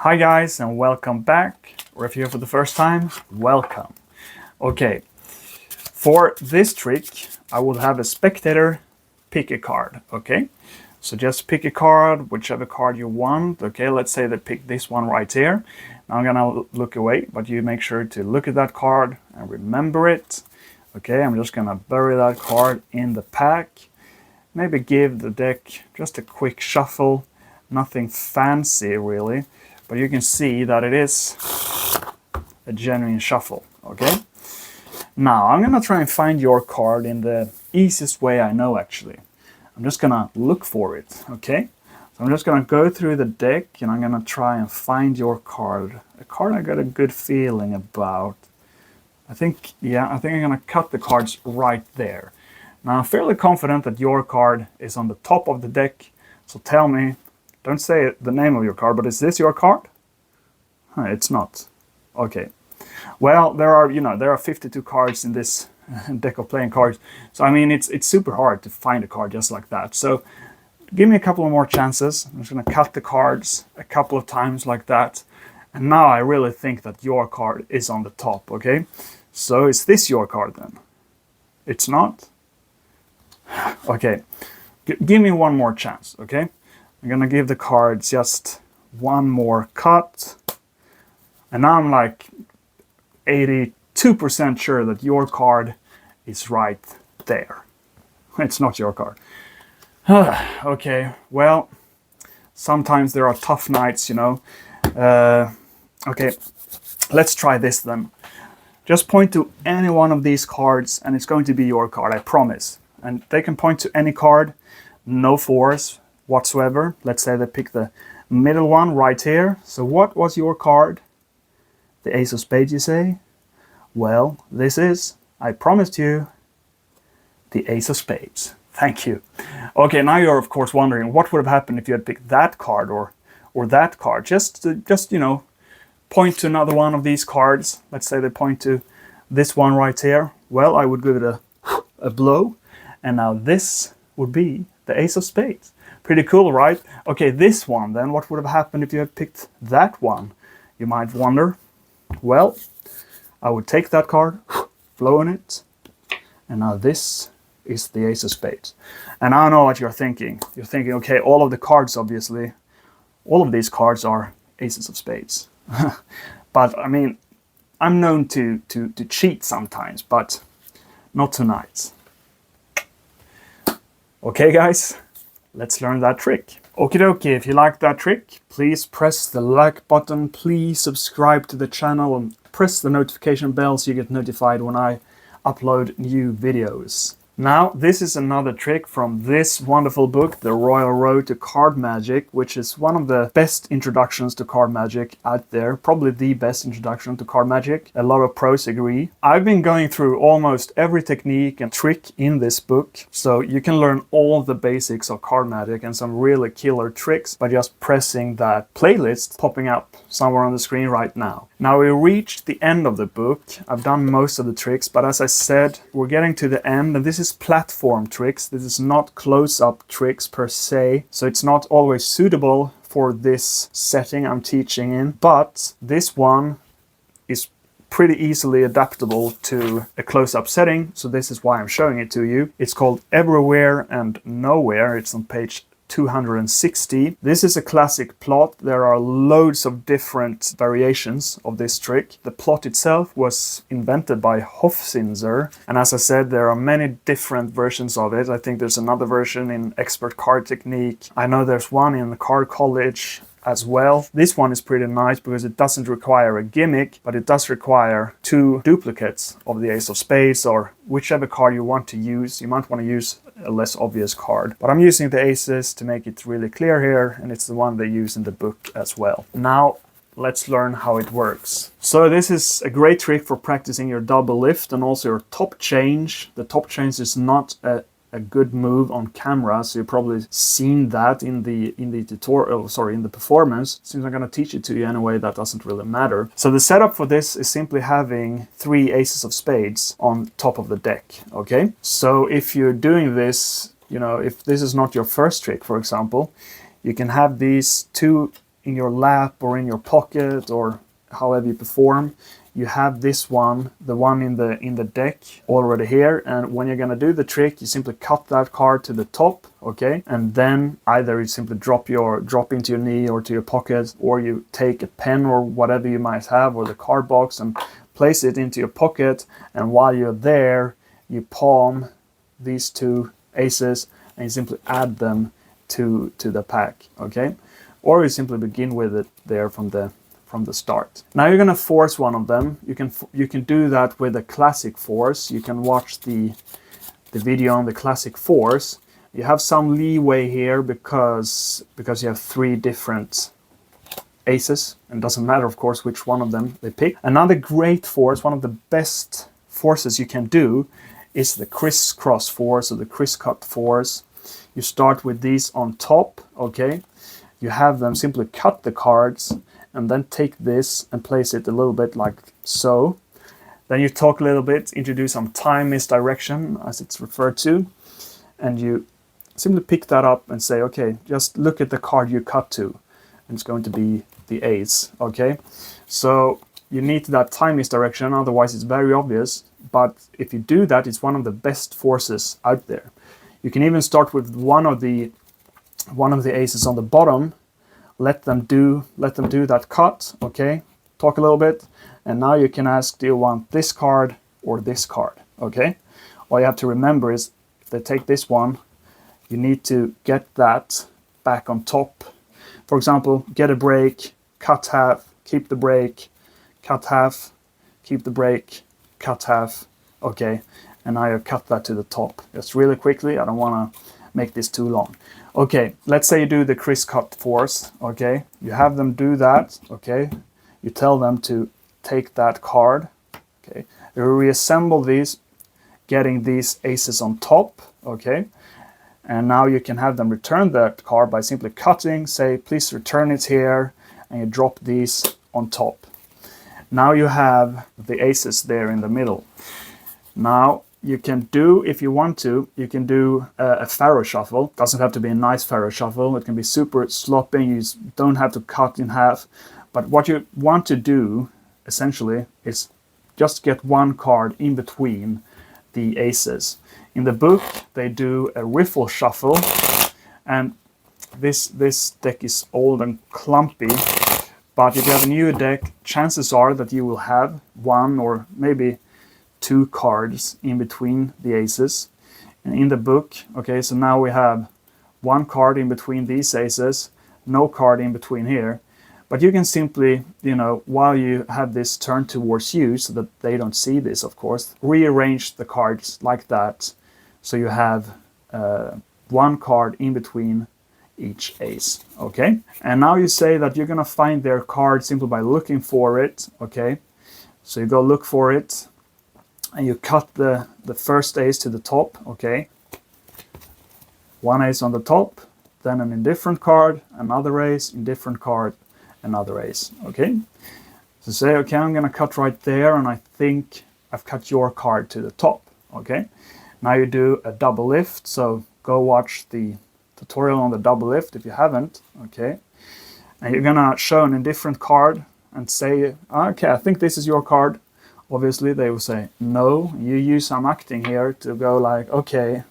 Hi guys and welcome back, or if you're here for the first time, welcome. Okay, for this trick I will have a spectator pick a card, okay? So just pick a card, whichever card you want, okay? Let's say they pick this one right here. Now I'm gonna look away, but you make sure to look at that card and remember it. Okay, I'm just gonna bury that card in the pack. Maybe give the deck just a quick shuffle, nothing fancy really, but you can see that it is a genuine shuffle, okay? Now I'm gonna try and find your card in the easiest way I know actually. I'm just gonna look for it, okay? So I'm just gonna go through the deck and I'm gonna try and find your card. A card I got a good feeling about. I think I'm gonna cut the cards right there. Now I'm fairly confident that your card is on the top of the deck, so tell me, don't say the name of your card, but is this your card? It's not. Okay. Well, there are 52 cards in this deck of playing cards, so I mean it's super hard to find a card just like that. So give me a couple of more chances. I'm just gonna cut the cards a couple of times like that, and now I really think that your card is on the top. Okay, so is this your card then? It's not. Okay, give me one more chance, okay? I'm gonna give the cards just one more cut. And now I'm like 82% sure that your card is right there. It's not your card. Okay, well, sometimes there are tough nights, you know. Okay, let's try this then. Just point to any one of these cards and it's going to be your card, I promise. And they can point to any card, no force whatsoever. Let's say they pick the middle one right here. So what was your card? The Ace of Spades, you say? Well, this is, I promised you, the Ace of Spades. Thank you. Okay, now you're of course wondering what would have happened if you had picked that card or that card. Just you know, point to another one of these cards. Let's say they point to this one right here. Well, I would give it a blow. And now this would be the Ace of Spades. Pretty cool, right? Okay, this one then, what would have happened if you had picked that one? You might wonder. Well, I would take that card, blow on it, and now this is the Ace of Spades. And I know what you're thinking. You're thinking, okay, all of the cards, obviously, all of these cards are Aces of Spades. But, I mean, I'm known to cheat sometimes, but not tonight. Okay guys, let's learn that trick. Okie dokie, if you like that trick, please press the like button, please subscribe to the channel and press the notification bell so you get notified when I upload new videos. Now, this is another trick from this wonderful book, The Royal Road to Card Magic, which is one of the best introductions to card magic out there. Probably the best introduction to card magic. A lot of pros agree. I've been going through almost every technique and trick in this book, so you can learn all the basics of card magic and some really killer tricks by just pressing that playlist popping up somewhere on the screen right now. Now we reached the end of the book. I've done most of the tricks, but as I said, we're getting to the end, and this is platform tricks. This is not close-up tricks per se, so it's not always suitable for this setting I'm teaching in, but this one is pretty easily adaptable to a close-up setting, so this is why I'm showing it to you. It's called Everywhere and Nowhere. It's on page 260. This is a classic plot. There are loads of different variations of this trick. The plot itself was invented by Hofzinser, and as I said, there are many different versions of it. I think there's another version in Expert Card Technique. I know there's one in the Card College as well. This one is pretty nice because it doesn't require a gimmick, but it does require two duplicates of the Ace of Spades or whichever card you want to use. You might want to use a less obvious card, but I'm using the aces to make it really clear here, and it's the one they use in the book as well. Now let's learn how it works. So this is a great trick for practicing your double lift and also your top change. The top change is not a good move on camera, so you've probably seen that in the tutorial, in the performance. Since I'm going to teach it to you anyway, that doesn't really matter. So the setup for this is simply having 3 aces of spades on top of the deck, okay? So if you're doing this, you know, if this is not your first trick, for example, you can have these 2 in your lap or in your pocket or however you perform, you have this one, the one in the deck already here, and when you're gonna do the trick, you simply cut that card to the top, okay? And then either you simply drop into your knee or to your pocket, or you take a pen or whatever you might have, or the card box, and place it into your pocket, and while you're there, you palm these two aces and you simply add them to the pack, okay? Or you simply begin with it there from the start. Now you're gonna force one of them. You can do that with a classic force. You can watch the video on the classic force. You have some leeway here because you have 3 different aces, and it doesn't matter, of course, which one of them they pick. Another great force, one of the best forces you can do, is the crisscross force or the criss-cut force. You start with these on top, okay? You have them simply cut the cards and then take this and place it a little bit like so. Then you talk a little bit, introduce some time misdirection, as it's referred to, and you simply pick that up and say, okay, just look at the card you cut to, and it's going to be the ace, okay? So you need that time misdirection, otherwise it's very obvious, but if you do that, it's one of the best forces out there. You can even start with one of the aces on the bottom, let them do that cut, okay? Talk a little bit, and now you can ask, do you want this card or this card, okay? All you have to remember is, if they take this one, you need to get that back on top. For example, get a break, cut half, keep the break, cut half, keep the break, cut half, okay? And now you cut that to the top. Just really quickly, I don't want to make this too long. Okay, let's say you do the criss-cut force, okay? You have them do that, okay? You tell them to take that card, okay? You reassemble these, getting these aces on top, okay? And now you can have them return that card by simply cutting, say, please return it here, and you drop these on top. Now you have the aces there in the middle. Now, you can do, if you want to, you can do a faro shuffle. Doesn't have to be a nice faro shuffle. It can be super sloppy. You don't have to cut in half. But what you want to do, essentially, is just get one card in between the aces. In the book, they do a riffle shuffle. And this deck is old and clumpy. But if you have a new deck, chances are that you will have one or maybe 2 cards in between the aces. And in the book, okay, so now we have 1 card in between these aces, no card in between here. But you can simply, while you have this turned towards you, so that they don't see this, of course, rearrange the cards like that. So you have 1 card in between each ace, okay? And now you say that you're gonna find their card simply by looking for it, okay? So you go look for it, and you cut the first ace to the top, okay? 1 ace on the top, then an indifferent card, another ace, indifferent card, another ace, okay? So say, okay, I'm gonna cut right there, and I think I've cut your card to the top, okay? Now you do a double lift, so go watch the tutorial on the double lift if you haven't, okay? And you're gonna show an indifferent card and say, okay, I think this is your card. Obviously, they will say, no. You use some acting here to go like, okay,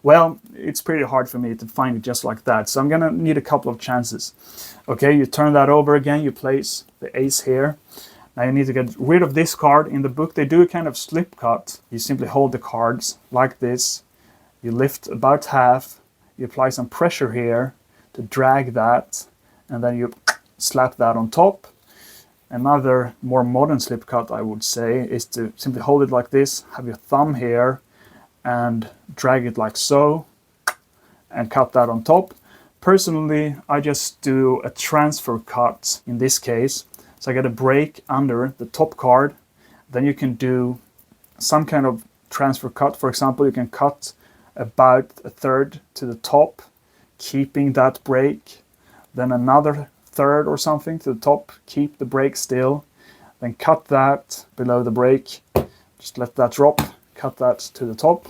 well, it's pretty hard for me to find it just like that, so I'm gonna need a couple of chances. Okay, you turn that over again, you place the ace here. Now you need to get rid of this card. In the book, they do a kind of slip cut. You simply hold the cards like this. You lift about half. You apply some pressure here to drag that, and then you slap that on top. Another more modern slip cut, I would say, is to simply hold it like this, have your thumb here, and drag it like so, and cut that on top. Personally, I just do a transfer cut in this case. So I get a break under the top card. Then you can do some kind of transfer cut. For example, you can cut about a third to the top, keeping that break. Then another third or something to the top, keep the break still, then cut that below the break, just let that drop, cut that to the top,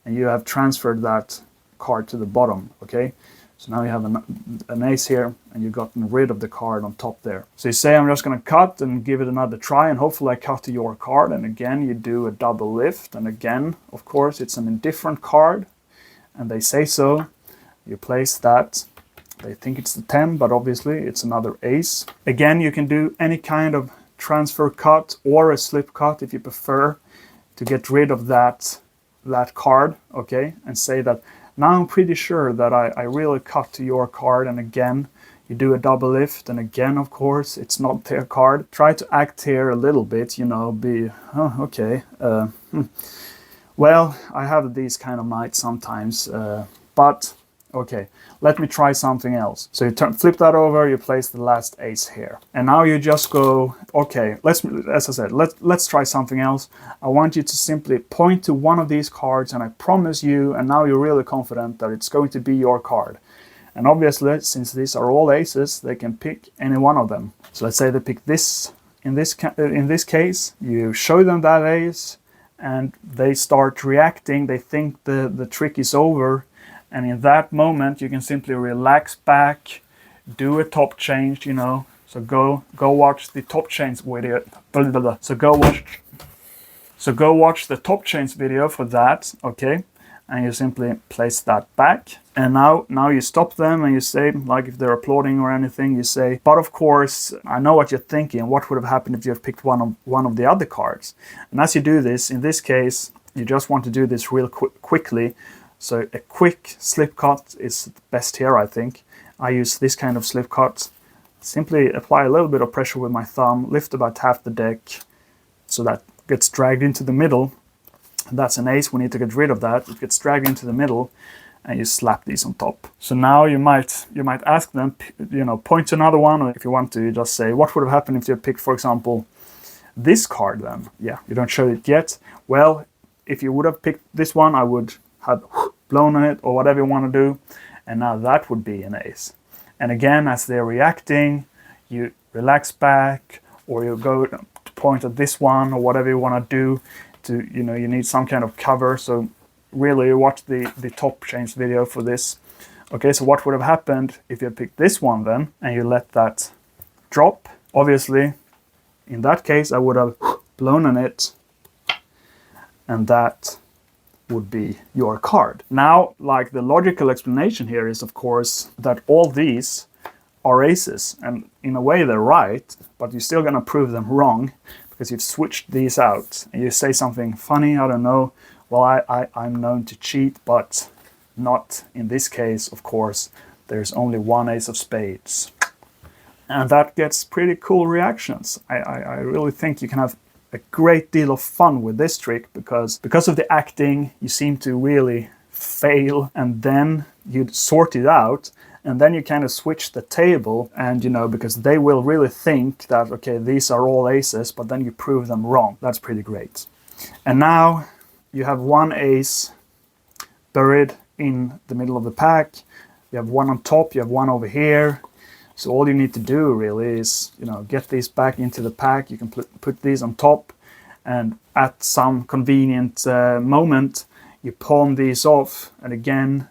and you have transferred that card to the bottom, okay? So now you have an ace here, and you've gotten rid of the card on top there. So you say, I'm just going to cut and give it another try, and hopefully I cut to your card. And again, you do a double lift. And again, of course, it's an indifferent card. And they say so. You place that. They think it's the 10, but obviously it's another ace. Again, you can do any kind of transfer cut or a slip cut if you prefer to get rid of that card, okay? And say that, now I'm pretty sure that I really cut to your card, and again, you do a double lift, and again, of course, it's not their card. Try to act here a little bit, you know, be, oh, okay. Well, I have these kind of nights sometimes, but okay, let me try something else. So you flip that over, you place the last ace here. And now you just go, okay, as I said, let's try something else. I want you to simply point to one of these cards, and I promise you, and now you're really confident that it's going to be your card. And obviously, since these are all aces, they can pick any one of them. So let's say they pick this. In this case, you show them that ace, and they start reacting. They think the trick is over. And in that moment, you can simply relax back, do a top change, you know. So go watch the top change video. So go watch the top change video for that, okay? And you simply place that back. And now you stop them and you say, like if they're applauding or anything, you say, but of course, I know what you're thinking. What would have happened if you have picked one of the other cards? And as you do this, in this case, you just want to do this real quickly. So a quick slip cut is best here, I think. I use this kind of slip cut. Simply apply a little bit of pressure with my thumb, lift about half the deck, so that gets dragged into the middle. That's an ace, we need to get rid of that. It gets dragged into the middle, and you slap these on top. So now you might ask them, you know, point to another one, or if you want to, you just say, what would have happened if you had picked, for example, this card then? Yeah, you don't show it yet. Well, if you would have picked this one, I would have blown on it, or whatever you want to do, and now that would be an ace. And again, as they're reacting, you relax back, or you go to point at this one, or whatever you want to do to, you know, you need some kind of cover. So really watch the top change video for this. Okay, so what would have happened if you picked this one then, and you let that drop? Obviously, in that case, I would have blown on it, and that would be your card. Now, like, the logical explanation here is, of course, that all these are aces, and in a way they're right, but you're still gonna prove them wrong because you've switched these out. And you say something funny, I don't know, well, I'm known to cheat, but not in this case, of course. There's only one ace of spades. And that gets pretty cool reactions. I really think you can have a great deal of fun with this trick because of the acting, you seem to really fail, and then you sort it out, and then you kind of switch the table, and you know, because they will really think that, okay, these are all aces, but then you prove them wrong. That's pretty great. And now you have one ace buried in the middle of the pack. You have one on top, you have one over here. So all you need to do really is, you know, get these back into the pack. You can put these on top, and at some convenient moment, you palm these off. And again,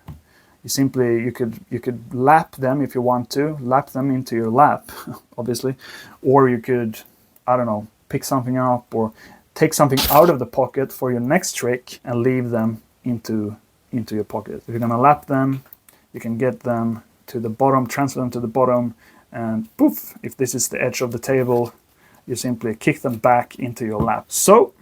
you could lap them if you want to, lap them into your lap, obviously, or you could, I don't know, pick something up or take something out of the pocket for your next trick and leave them into your pocket. If you're gonna lap them, you can get them to the bottom, transfer them to the bottom, and poof, if this is the edge of the table, you simply kick them back into your lap. So,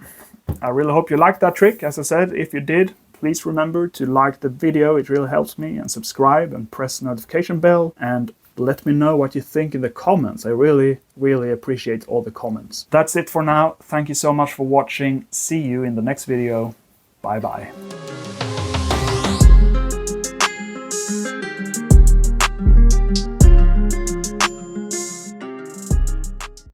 I really hope you liked that trick. As I said, if you did, please remember to like the video, it really helps me, and subscribe and press the notification bell, and let me know what you think in the comments. I really, really appreciate all the comments. That's it for now. Thank you so much for watching. See you in the next video. Bye bye.